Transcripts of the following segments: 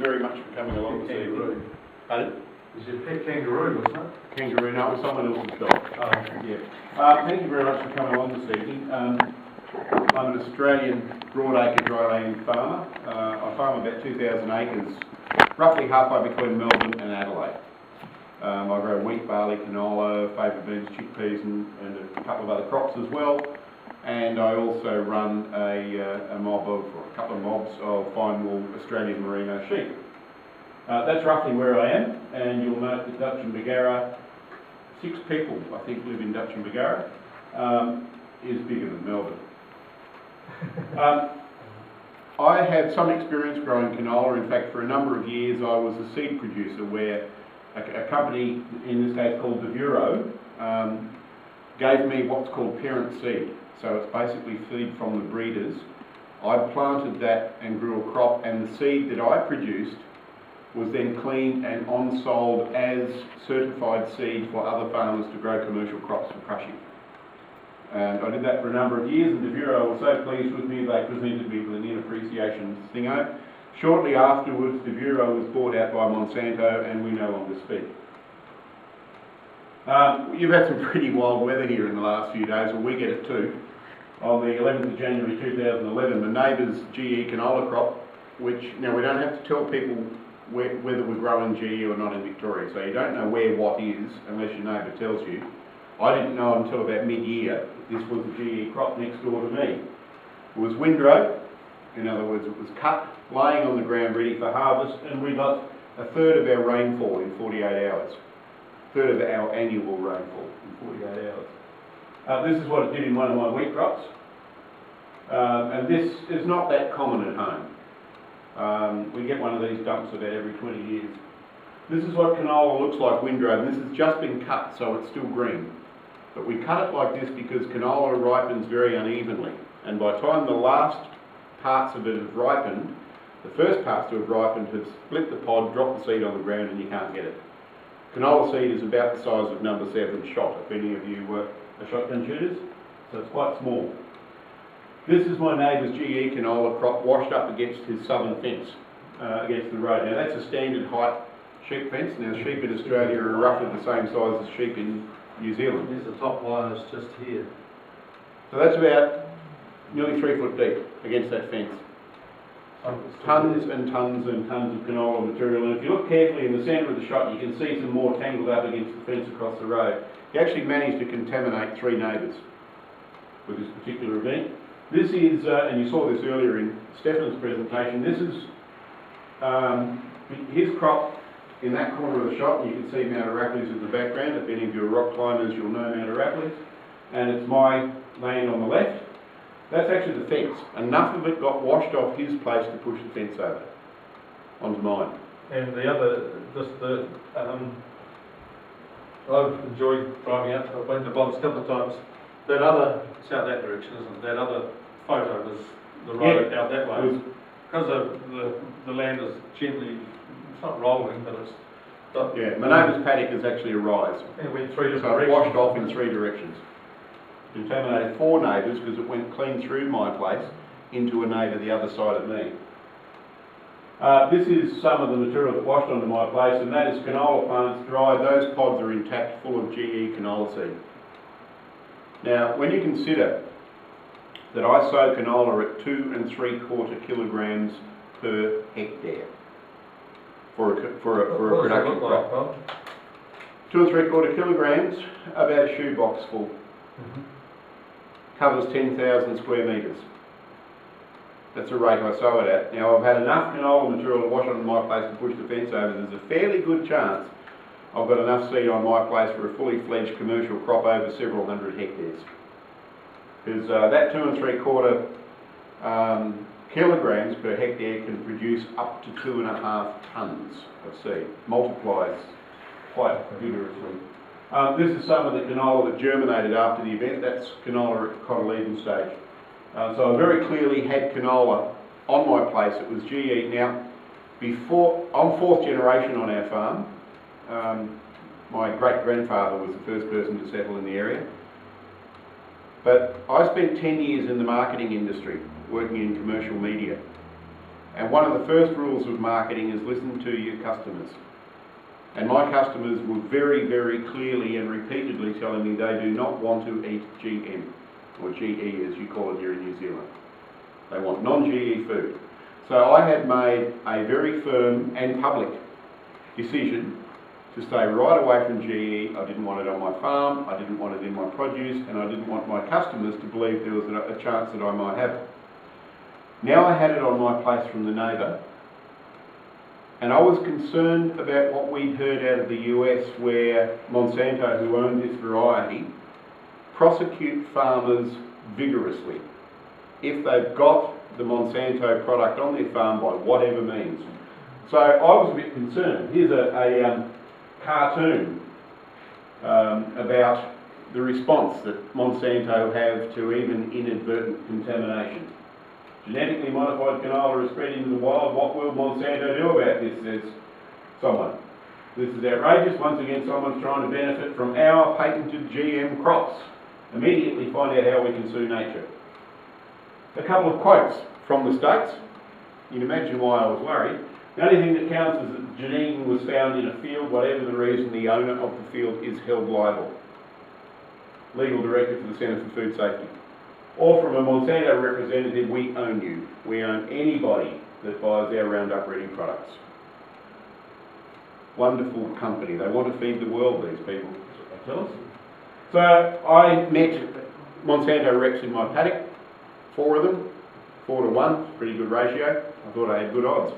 very much for coming along this evening. Pardon? Is your pet kangaroo, wasn't it? Kangaroo, no, it was someone else's dog. Oh. Yeah. Thank you very much for coming along this evening. I'm an Australian broadacre dryland farmer. I farm about 2,000 acres, roughly halfway between Melbourne and Adelaide. I grow wheat, barley, canola, fava beans, chickpeas and a couple of other crops as well. And I also run a couple of mobs of fine wool Australian merino sheep. That's roughly where I am, and you'll note that Dutch and Whangerei, 6 people I think live in Dutch and Whangerei, is bigger than Melbourne. I have some experience growing canola. In fact, for a number of years I was a seed producer where a company, in this case called Devuro, gave me what's called parent seed. So it's basically feed from the breeders. I planted that and grew a crop, and the seed that I produced was then cleaned and on-sold as certified seed for other farmers to grow commercial crops for crushing. And I did that for a number of years, and Devuro was so pleased with me they presented me with an in-appreciation thingo. Shortly afterwards, Devuro was bought out by Monsanto, and we no longer speak. You've had some pretty wild weather here in the last few days, well we get it too. On the 11th of January 2011, my neighbour's GE canola crop, which, now we don't have to tell people whether we're growing GE or not in Victoria, so you don't know where what is unless your neighbour tells you. I didn't know until about mid-year this was a GE crop next door to me. It was Whangerei, in other words it was cut, laying on the ground ready for harvest, and we got a third of our rainfall in 48 hours. A third of our annual rainfall in 48 hours. This is what it did in one of my wheat crops, and this is not that common at home. We get one of these dumps about every 20 years. This is what canola looks like windrow, and this has just been cut, so it's still green. But we cut it like this because canola ripens very unevenly, and by the time the last parts of it have ripened, the first parts to have ripened have split the pod, dropped the seed on the ground, and you can't get it. Canola seed is about the size of number 7 shot, if any of you are shotgun shooters, so it's quite small. This is my neighbour's GE canola crop washed up against his southern fence, against the road. Now that's a standard height sheep fence. Now sheep in Australia are roughly the same size as sheep in New Zealand. There's the top line is just here. So that's about nearly 3 foot deep against that fence. Tons and tons and tons of canola material, and if you look carefully in the centre of the shot you can see some more tangled up against the fence across the road. He actually managed to contaminate 3 neighbours with this particular event. This is, and you saw this earlier in Steffan's presentation, this is his crop in that corner of the shot. You can see Mount Arapiles in the background. If any of you are rock climbers, you'll know Mount Arapiles. And it's my land on the left. That's actually the fence. Enough of it got washed off his place to push the fence over onto mine. And the other, I've enjoyed driving out. I've been to Bob's a couple of times. That other, it's out that direction, isn't it? That other photo was the road out that way. Because of the land is gently, it's not rolling, but it's... Yeah, my neighbour's paddock is actually a rise. It went 3 different so directions. It washed off in 3 directions. Contaminated 4 neighbours because it went clean through my place into a neighbour the other side of me. This is some of the material that washed onto my place, and that is canola plants dried. Those pods are intact, full of GE canola seed. Now, when you consider that I sow canola at 2 3/4 kilograms per hectare for a production crop. Bob? 2 3/4 kilograms, about a shoebox full. Covers 10,000 square metres. That's the rate I sow it at. Now, I've had enough canola material to wash onto my place to push the fence over. There's a fairly good chance I've got enough seed on my place for a fully fledged commercial crop over several hundred hectares. Because that 2 3/4 kilograms per hectare can produce up to 2.5 tonnes of seed. Multiplies quite vigorously. This is some of the canola that germinated after the event. That's canola at cotyledon stage. So I very clearly had canola on my place. It was GE. Now, I'm 4th generation on our farm. My great-grandfather was the first person to settle in the area. But I spent 10 years in the marketing industry, working in commercial media. And one of the first rules of marketing is listen to your customers. And my customers were very, very clearly and repeatedly telling me they do not want to eat GM, or GE as you call it here in New Zealand. They want non-GE food. So I had made a very firm and public decision to stay right away from GE. I didn't want it on my farm, I didn't want it in my produce, and I didn't want my customers to believe there was a chance that I might have it. Now I had it on my place from the neighbour, and I was concerned about what we'd heard out of the US, where Monsanto, who owned this variety, prosecute farmers vigorously if they've got the Monsanto product on their farm by whatever means. So I was a bit concerned. Here's a cartoon about the response that Monsanto have to even inadvertent contamination. Genetically modified canola is spread into the wild. What will Monsanto do about this, says someone. This is outrageous. Once again, someone's trying to benefit from our patented GM crops. Immediately find out how we can sue nature. A couple of quotes from the States. You can imagine why I was worried. The only thing that counts is that Janine was found in a field. Whatever the reason, the owner of the field is held liable. Legal Director for the Centre for Food Safety. Or from a Monsanto representative, we own you. We own anybody that buys our Roundup Ready products. Wonderful company. They want to feed the world, these people. That's what they tell us. So I met Monsanto reps in my paddock, 4 of them, 4 to 1, pretty good ratio. I thought I had good odds.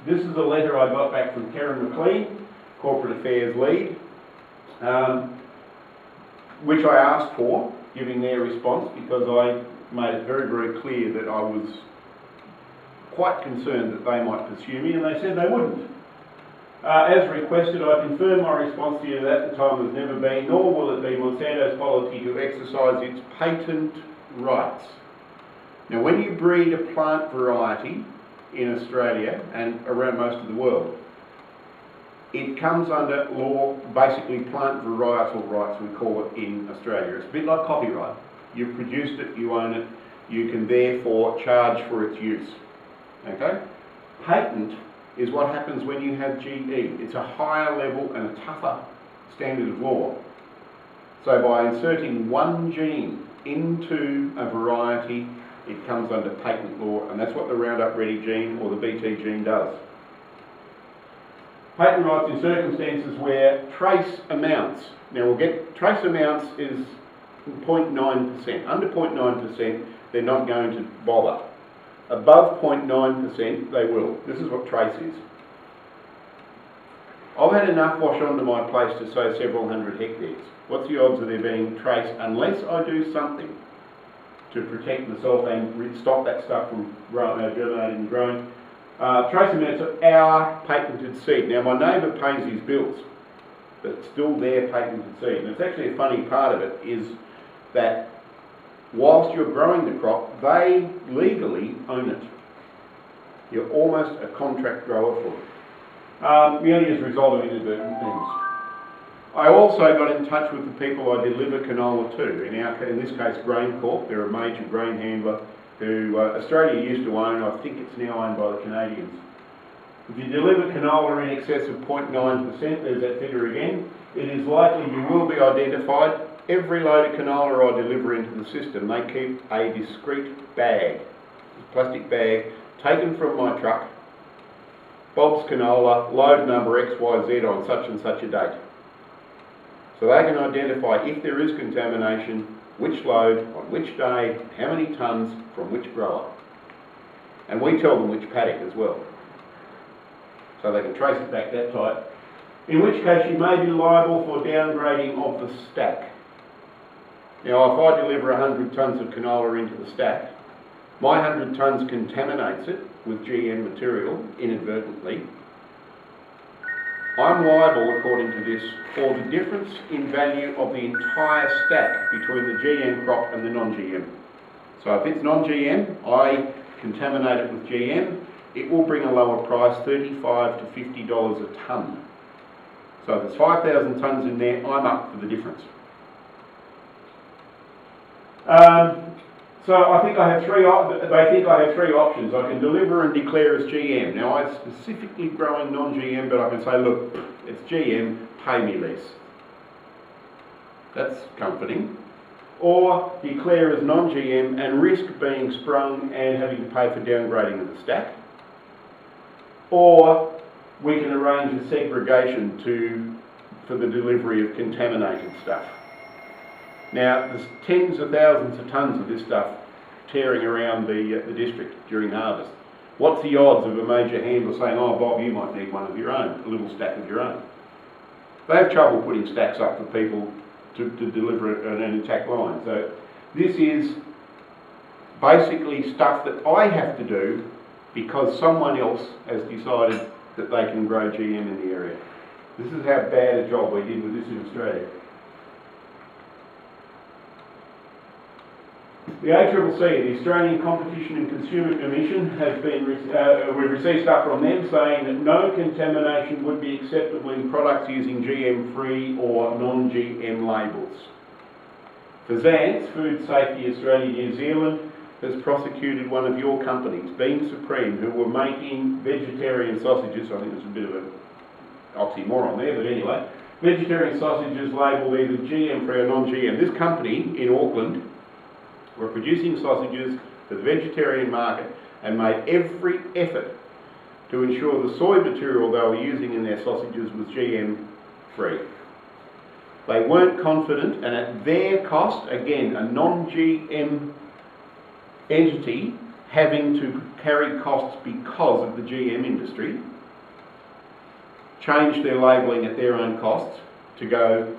This is a letter I got back from Karen McLean, Corporate Affairs Lead, which I asked for, giving their response, because I made it very, very clear that I was quite concerned that they might pursue me, and they said they wouldn't. As requested, I confirm my response to you that at the time has never been, nor will it be, Monsanto's policy to exercise its patent rights. Now, when you breed a plant variety in Australia and around most of the world, it comes under law, basically plant varietal rights, we call it in Australia. It's a bit like copyright. You've produced it, you own it, you can therefore charge for its use. Okay? Patent is what happens when you have GE. It's a higher level and a tougher standard of law. So by inserting one gene into a variety, it comes under patent law, and that's what the Roundup Ready gene or the BT gene does. Patent rights in circumstances where trace amounts, now we'll get, trace amounts is 0.9%. Under 0.9%, they're not going to bother. Above 0.9%, they will. This is what trace is. I've had enough wash onto my place to sow several hundred hectares. What's the odds of there being trace unless I do something to protect myself and stop that stuff from germinating and growing? Trace amounts of our patented seed. Now my neighbour pays his bills, but it's still their patented seed. And it's actually a funny part of it is that whilst you're growing the crop, they legally own it. You're almost a contract grower for it. Merely as a result of inadvertent things. I also got in touch with the people I deliver canola to. In this case, Grain Corp. They're a major grain handler who Australia used to own. I think it's now owned by the Canadians. If you deliver canola in excess of 0.9%, there's that figure again, it is likely you will be identified. Every load of canola I deliver into the system, they keep a discrete bag, a plastic bag, taken from my truck, Bob's canola, load number XYZ on such and such a date. So they can identify if there is contamination, which load, on which day, how many tonnes, from which grower. And we tell them which paddock as well. So they can trace it back that tight. In which case you may be liable for downgrading of the stack. Now if I deliver 100 tonnes of canola into the stack, my 100 tonnes contaminates it with GM material inadvertently. I'm liable, according to this, for the difference in value of the entire stack between the GM crop and the non-GM. So if it's non-GM, I contaminate it with GM, it will bring a lower price, $35 to $50 a tonne. So if there's 5,000 tonnes in there, I'm up for the difference. So I think I have they think I have three options. I can deliver and declare as GM. Now I'm specifically growing non-GM, but I can say, look, it's GM, pay me less. That's comforting. Or declare as non-GM and risk being sprung and having to pay for downgrading of the stack. Or we can arrange a segregation for the delivery of contaminated stuff. Now, there's tens of thousands of tonnes of this stuff tearing around the district during harvest. What's the odds of a major handler saying, oh Bob, you might need one of your own, a little stack of your own? They have trouble putting stacks up for people to deliver an intact line. So this is basically stuff that I have to do because someone else has decided that they can grow GM in the area. This is how bad a job we did with this in Australia. The ACCC, the Australian Competition and Consumer Commission, has been, we've received stuff from them saying that no contamination would be acceptable in products using GM-free or non-GM labels. Fazance, Food Safety Australia New Zealand, has prosecuted one of your companies, Bean Supreme, who were making vegetarian sausages. I think there's a bit of an oxymoron there, but anyway, vegetarian sausages labelled either GM-free or non-GM. This company in Auckland were producing sausages for the vegetarian market and made every effort to ensure the soy material they were using in their sausages was GM-free. They weren't confident, and at their cost, again, a non-GM entity having to carry costs because of the GM industry, changed their labelling at their own costs to go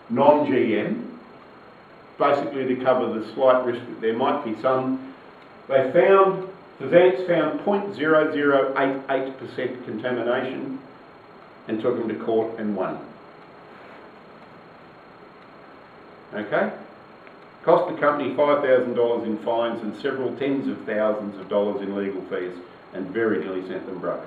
non-GM, basically to cover the slight risk that there might be some. They found, Fazance found 0.0088% contamination and took them to court and won. Okay? Cost the company $5,000 in fines and several tens of thousands of dollars in legal fees, and very nearly sent them broke.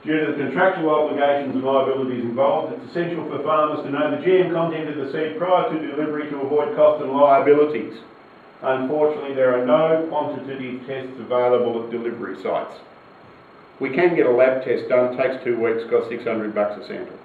Due to the contractual obligations and liabilities involved, it's essential for farmers to know the GM content of the seed prior to delivery to avoid cost and liabilities. Unfortunately, there are no quantitative tests available at delivery sites. We can get a lab test done, takes 2 weeks, costs $600 a sample.